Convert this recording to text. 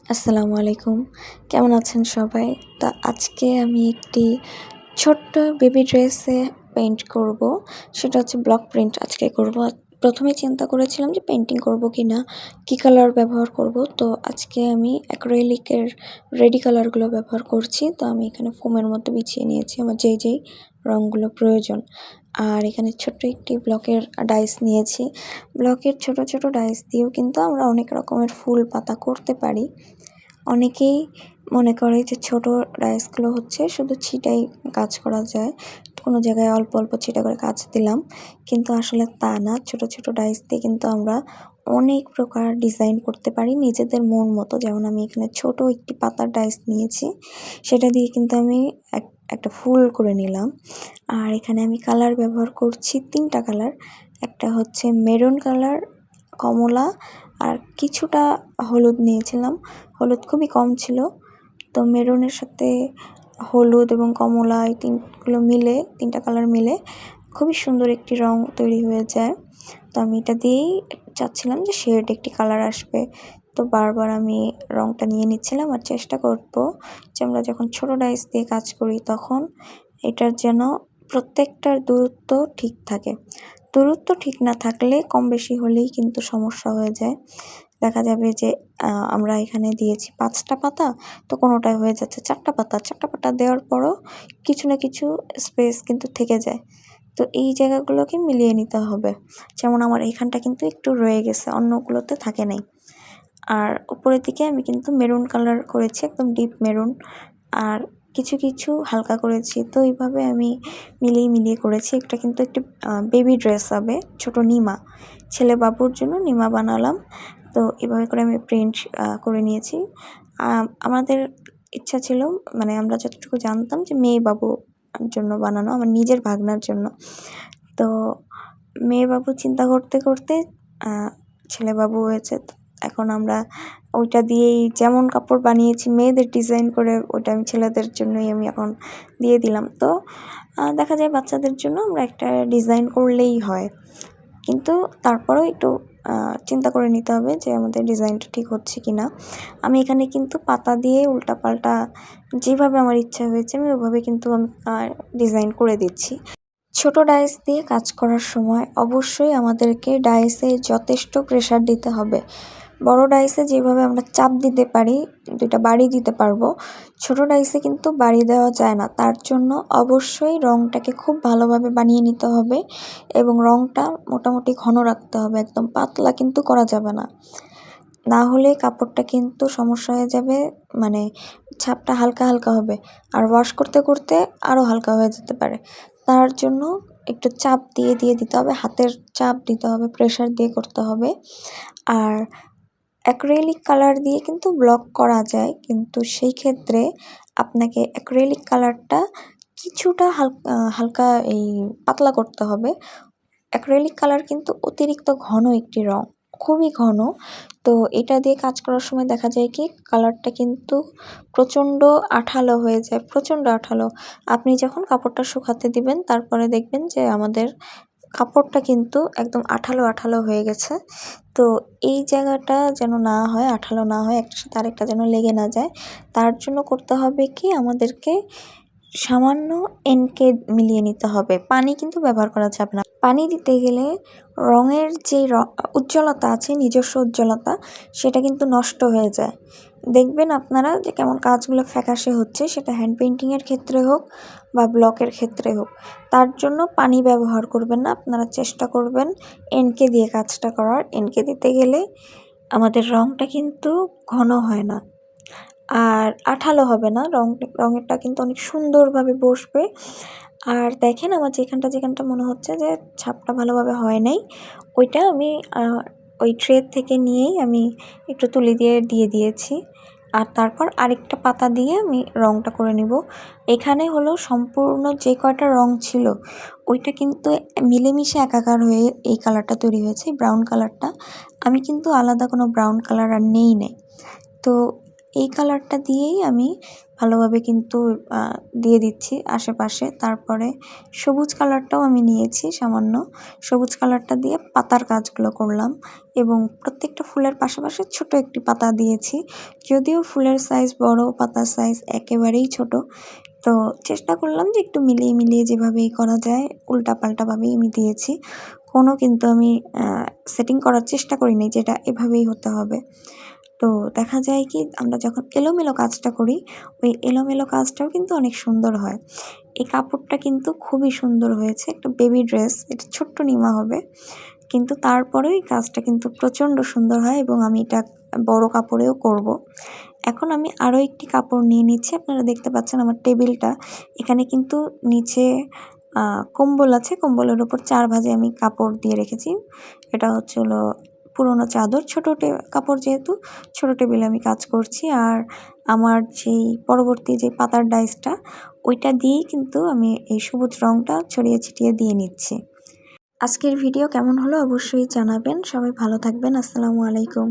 আসসালামু আলাইকুম। কেমন আছেন সবাই? তো আজকে আমি একটি ছোট্ট বেবি ড্রেসে পেইন্ট করব। সেটা হচ্ছে ব্লক প্রিন্ট আজকে করব। প্রথমে চিন্তা করেছিলাম যে পেইন্টিং করব কিনা, কী কালার ব্যবহার করব। তো আজকে আমি অ্যাক্রিলিকের রেডি কালারগুলো ব্যবহার করছি। তো আমি এখানে ফোমের মধ্যে বিছিয়ে নিয়েছি আমার যেই রঙগুলো প্রয়োজন। আর এখানে ছোট্ট একটি ব্লকের ডাইস নিয়েছি। ব্লকের ছোট ডাইস দিয়েও কিন্তু আমরা অনেক রকমের ফুল পাতা করতে পারি। অনেকেই মনে করে যে ছোট ডাইসগুলো হচ্ছে শুধু ছিটাই কাজ করা যায়, কোনো জায়গায় অল্প ছিটা করে কাজ দিলাম, কিন্তু আসলে তা না। ছোট ডাইস দিয়ে কিন্তু আমরা অনেক প্রকার ডিজাইন করতে পারি নিজেদের মন মতো। যেমন আমি এখানে ছোট একটি পাতার ডাইস নিয়েছি, সেটা দিয়ে কিন্তু আমি একটা ফুল করে নিলাম। আর এখানে আমি কালার ব্যবহার করছি 3টা কালার। একটা হচ্ছে মেরুন কালার, কমলা, আর কিছুটা হলুদ নিয়েছিলাম। হলুদ খুবই কম ছিল, তো মেরুনের সাথে হলুদ এবং কমলা এই 3টা কালার মিলে খুবই সুন্দর একটি রং তৈরি হয়ে যায়। তো আমি এটা দিয়েই চাচ্ছিলাম যে শেড একটি কালার আসবে। তো বারবার আমি রংটা নিয়ে নিচ্ছিলাম আর চেষ্টা করব যে আমরা যখন ছোট ডাইস দিয়ে কাজ করি তখন এটার যেন প্রত্যেকটার দূরত্ব ঠিক থাকে। দূরত্ব ঠিক না থাকলে কম বেশি হলেই কিন্তু সমস্যা হয়ে যায়। দেখা যাবে যে আমরা এখানে দিয়েছি 5টা পাতা, তো কোনোটায় হয়ে যাচ্ছে 4টা পাতা। 4টা পাতা দেওয়ার পরও কিছু না কিছু স্পেস কিন্তু থেকে যায়। তো এই জায়গাগুলোকে মিলিয়ে নিতে হবে। যেমন আমার এইখানটা কিন্তু একটু রয়ে গেছে, অন্যগুলোতে থাকে নাই। আর উপরের দিকে আমি কিন্তু মেরুন কালার করেছি, একদম ডিপ মেরুন, আর কিছু হালকা করেছি। তো এইভাবে আমি মিলিয়ে করেছি। এটা কিন্তু একটি বেবি ড্রেস হবে, ছোট নিমা, ছেলে বাবুর জন্য নিমা বানালাম। তো এভাবে করে আমি প্রিন্ট করে নিয়েছি। আমাদের ইচ্ছা ছিল, মানে আমরা যতটুকু জানতাম যে মেয়ে বাবুর জন্য বানানো, আমার নিজের ভাগনার জন্য। তো মেয়ে বাবু চিন্তা করতে ছেলে বাবু হয়েছে। এখন আমরা ওইটা দিয়েই যেমন কাপড় বানিয়েছি মেয়েদের ডিজাইন করে, ওইটা আমি ছেলেদের জন্যই আমি এখন দিয়ে দিলাম। তো দেখা যায় বাচ্চাদের জন্য আমরা একটা ডিজাইন করলেই হয়, কিন্তু তারপরেও একটু চিন্তা করে নিতে হবে যে আমাদের ডিজাইনটা ঠিক হচ্ছে কি না। আমি এখানে কিন্তু পাতা দিয়ে উল্টাপাল্টা যেভাবে আমার ইচ্ছা হয়েছে আমি ওইভাবে কিন্তু আমি ডিজাইন করে দিচ্ছি। ছোট ডাইস দিয়ে কাজ করার সময় অবশ্যই আমাদেরকে ডাইসে যথেষ্ট প্রেসার দিতে হবে। বড় ডাইসে যেভাবে আমরা চাপ দিতে পারি, 2টা বাড়ি দিতে পারবো, ছোট ডাইসে কিন্তু বাড়ি দেওয়া যায় না। তার জন্য অবশ্যই রংটাকে খুব ভালোভাবে বানিয়ে নিতে হবে এবং রংটা মোটামুটি ঘন রাখতে হবে, একদম পাতলা কিন্তু করা যাবে না। না হলে কাপড়টা কিন্তু সমস্যা হয়ে যাবে, মানে ছাপটা হালকা হবে, আর ওয়াশ করতে আরও হালকা হয়ে যেতে পারে। তার জন্য একটু চাপ দিয়ে দিতে হবে, হাতের চাপ দিতে হবে, প্রেসার দিয়ে করতে হবে। আর অ্যাক্রিলিক কালার দিয়ে কিন্তু ব্লক করা যায়, কিন্তু সেই ক্ষেত্রে আপনাকে অ্যাক্রিলিক কালারটা কিছুটা হালকা এই পাতলা করতে হবে। অ্যাক্রিলিক কালার কিন্তু অতিরিক্ত ঘন একটি রং, খুবই ঘন। তো এটা দিয়ে কাজ করার সময় দেখা যায় কি কালারটা কিন্তু প্রচণ্ড আঠালো হয়ে যায়, প্রচণ্ড আঠালো। আপনি যখন কাপড়টা শুকাতে দিবেন তারপরে দেখবেন যে আমাদের কাপড়টা কিন্তু একদম আঠালো হয়ে গেছে। তো এই জায়গাটা যেন না হয়, আঠালো না হয়, একটার সাথে আরেকটা যেন লেগে না যায়, তার জন্য করতে হবে কি আমাদেরকে সামান্য এনকে মিলিয়ে নিতে হবে। পানি কিন্তু ব্যবহার করা যাবে না। পানি দিতে গেলে রঙের যে উজ্জ্বলতা আছে, নিজস্ব উজ্জ্বলতা, সেটা কিন্তু নষ্ট হয়ে যায়। দেখবেন আপনারা যে কেমন কাজগুলো ফ্যাকাশে হচ্ছে, সেটা হ্যান্ড পেইন্টিংয়ের ক্ষেত্রে হোক বা ব্লকের ক্ষেত্রে হোক। তার জন্য পানি ব্যবহার করবেন না, আপনারা চেষ্টা করবেন এনকে দিয়ে কাজটা করার। এনকে দিতে গেলে আমাদের রঙটা কিন্তু ঘন হয় না আর আঠালো হবে না, রঙেরটা কিন্তু অনেক সুন্দরভাবে বসবে। আর দেখেন আমার যেখানটা মনে হচ্ছে যে ছাপটা ভালোভাবে হয় নাই, ওইটা আমি ওই ট্রে থেকে নিয়েই আমি একটু তুলি দিয়ে দিয়েছি। আর তারপর আরেকটা পাতা দিয়ে আমি রঙটা করে নিব। এখানে হলো সম্পূর্ণ যে কয়টা রং ছিল ওইটা কিন্তু মিলেমিশে একাকার হয়ে এই কালারটা তৈরি হয়েছে, ব্রাউন কালারটা। আমি কিন্তু আলাদা কোনো ব্রাউন কালার আর নেই। তো এই কালারটা দিয়েই আমি ভালোভাবে কিন্তু দিয়ে দিচ্ছি আশেপাশে। তারপরে সবুজ কালারটাও আমি নিয়েছি সামান্য, সবুজ কালারটা দিয়ে পাতার কাজগুলো করলাম এবং প্রত্যেকটা ফুলের পাশাপাশি ছোট একটি পাতা দিয়েছি। যদিও ফুলের সাইজ বড়, পাতার সাইজ একেবারেই ছোট। তো চেষ্টা করলাম যে একটু মিলিয়ে মিলিয়ে যেভাবেই করা যায় উল্টাপাল্টাভাবেই আমি দিয়েছি। কোনো কিন্তু আমি সেটিং করার চেষ্টা করিনি যে এটা এভাবেই হতে হবে। তো দেখা যায় কি আমরা যখন এলোমেলো কাজটা করি, ওই এলোমেলো কাজটাও কিন্তু অনেক সুন্দর হয়। এই কাপড়টা কিন্তু খুবই সুন্দর হয়েছে। একটা বেবি ড্রেস, এটা ছোট্ট নিমা হবে। কিন্তু তারপরেও এই কাজটা কিন্তু প্রচণ্ড সুন্দর হয় এবং আমি এটা বড় কাপড়েও করব। এখন আমি আরও একটি কাপড় নিয়ে নিচ্ছি। আপনারা দেখতে পাচ্ছেন আমার টেবিলটা, এখানে কিন্তু নিচে কম্বল আছে, কম্বলের উপর ৪ ভাঁজে আমি কাপড় দিয়ে রেখেছি। এটা হচ্ছে হলো পুরোনো চাদর, ছোটো কাপড় যেহেতু ছোটো টেবিলে আমি কাজ করছি। আর আমার যেই পরবর্তী যে পাতার ডাইসটা, ওইটা দিয়েই কিন্তু আমি এই সবুজ রঙটা ছড়িয়ে ছিটিয়ে দিয়ে নিচ্ছি। আজকের ভিডিও কেমন হলো অবশ্যই জানাবেন। সবাই ভালো থাকবেন। আসসালামু আলাইকুম।